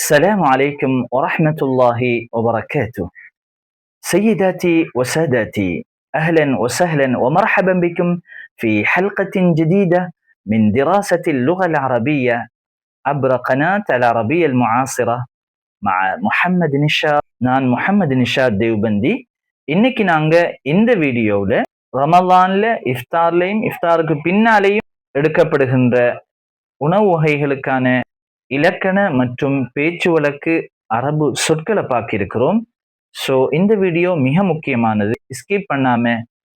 السلام عليكم ورحمة الله وبركاته. سيداتي وسادتي، أهلا وسهلا ومرحبا بكم في حلقة جديدة من دراسة اللغة العربية عبر قناة العربية المعاصرة مع محمد نشاد. நான் முஹம்மது நிஷாத் தேவ்பந்தி. இன்னைக்கு நாங்க இந்த வீடியோவில் ரமலான்ல இஃப்தார்லையும் இஃப்தாருக்கு பின்னாலேயும் எடுக்கப்படுகின்ற உணவு வகைகளுக்கான இலக்கண மற்றும் பேச்சு வழக்கு அரபு சொற்களை பார்க்கிருக்கிறோம். ஸோ இந்த வீடியோ மிக முக்கியமானது, ஸ்கிப் பண்ணாம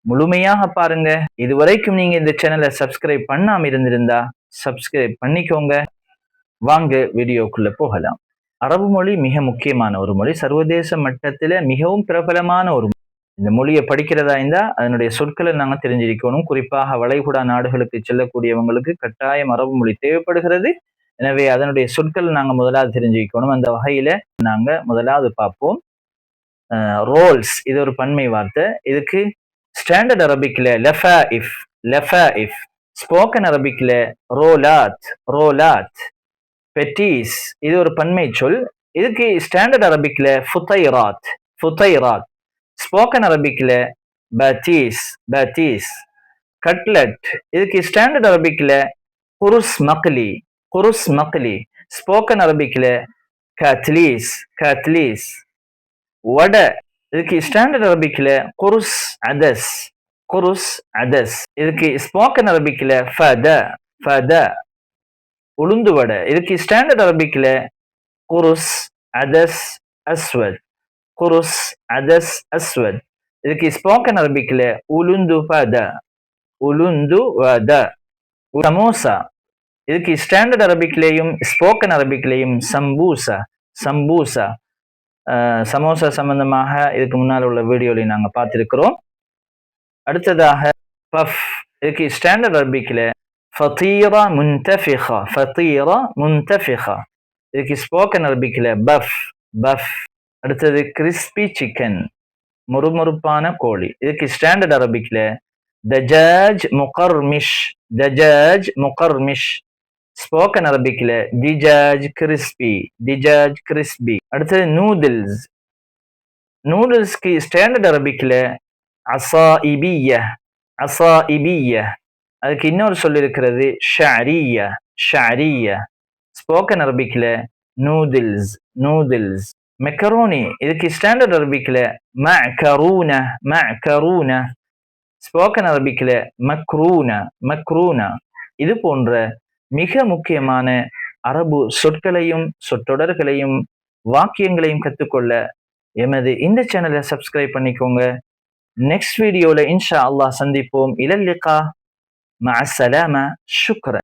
முழுமையாக பாருங்க. இதுவரைக்கும் நீங்க இந்த சேனலை சப்ஸ்கிரைப் பண்ணாம இருந்திருந்தா சப்ஸ்கிரைப் பண்ணிக்கோங்க. வாங்க வீடியோக்குள்ள போகலாம். அரபு மொழி மிக முக்கியமான ஒரு மொழி, சர்வதேச மட்டத்தில் மிகவும் பிரபலமான ஒரு மொழி. இந்த மொழியை படிக்கிறதா இருந்தா அதனுடைய சொற்களை நாங்கள் தெரிஞ்சிருக்கணும். குறிப்பாக வளைகுடா நாடுகளுக்கு செல்லக்கூடியவங்களுக்கு கட்டாயம் அரபு மொழி தேவைப்படுகிறது. எனவே அதனுடைய சொற்கள் நாங்க முதலாவது தெரிஞ்சுக்கணும். அந்த வகையில நாங்க முதலாவது பார்ப்போம். ரோல்ஸ், இது ஒரு பன்மை வார்த்தை. இதுக்கு ஸ்டாண்டர்ட் அரபிக்ல லஃபாஇஃப், லஃபாஇஃப். ஸ்போக்கன் அரபிக்ல ரோலாத், ரோலாத். பெட்டீஸ், இது ஒரு பன்மை சொல். இதுக்கு ஸ்டாண்டர்ட் அரபிக்ல ஃபுதைராத், ஃபுதைராத். ஸ்போக்கன் அரபிக்ல பத்தீஸ், பத்தீஸ். கட்லட், இதுக்கு ஸ்டாண்டர்ட் அரபிக்ல குருஸ் மக்லி, குருஸ் மக்லி. ஸ்போக்கன் அரபிக்ல காத்லீஸ், காத்லீஸ். வடை, இதுக்கு ஸ்டாண்டர்ட் அரபிக்ல குருஸ் அதஸ், குருஸ் அதஸ். இதுக்கு ஸ்போக்கன் அரபிக்ல ஃபத, ஃபத. உளுந்து வடை, இதுக்கு ஸ்டாண்டர்ட் அரபிக்ல குருஸ் அதஸ் அஸ்வத், குருஸ் அதஸ் அஸ்வத். இதுக்கு ஸ்போக்கன் அரபிக்ல உளுந்து ஃபத, உளுந்து வத. சமோசா, இதுக்கு ஸ்டாண்டர்ட் அரபிக்லேயும் ஸ்போக்கன் அரபிக்லேயும் சம்பூசா, சம்பூசா. சமோசா சம்பந்தமாக இதுக்கு முன்னால் உள்ள வீடியோலையும் நாங்கள் பார்த்திருக்கிறோம். அடுத்ததாக பஃப், இதுக்கு ஸ்டாண்டர்ட் அரபிக்ல ஃபதீரா முன்தஃபிகா, ஃபதீரா முன்தஃபிகா. இதுக்கு ஸ்போக்கன் அரபிக்ல பஃப், பஃப். அடுத்தது கிறிஸ்பி சிக்கன், முறுமுறுப்பான கோழி. இதுக்கு ஸ்டாண்டர்ட் அரபிக்ல தஜாஜ் முகர்மிஷ், தஜாஜ் முகர்மிஷ். ஸ்போக்கன் அரபிக்ல டிஜாஜ் கிறிஸ்பி, டிஜாஜ் கிறிஸ்பி. அடுத்தது நூடுல்ஸ், நூடுல்ஸ்க்கு ஸ்டாண்டர்ட் அரபிக்ல அசாஇபிய, அசாஇபிய. அதுக்கு இன்னொரு சொல் இருக்கிறது ஷஅரிய, ஷஅரிய. ஸ்போக்கன் அரபிக்ல நூடுல்ஸ், நூடுல்ஸ். மெக்கரோனி, இதுக்கு ஸ்டாண்டர்ட் அரபிக்ல மஅகரூன, மஅகரூன. ஸ்போக்கன் அரபிக்ல மக்ரூன, மக்ரூன. இது போன்ற மிக முக்கியமான அரபு சொற்களையும் சொற்றொடர்களையும் வாக்கியங்களையும் கற்றுக்கொள்ள எமது இந்த சேனலை சப்ஸ்கிரைப் பண்ணிக்கோங்க. நெக்ஸ்ட் வீடியோல இன்ஷா அல்லாஹ் சந்திப்போம். இலல் லிகா, மஅ ஸலாமா, ஷுக்ரன்.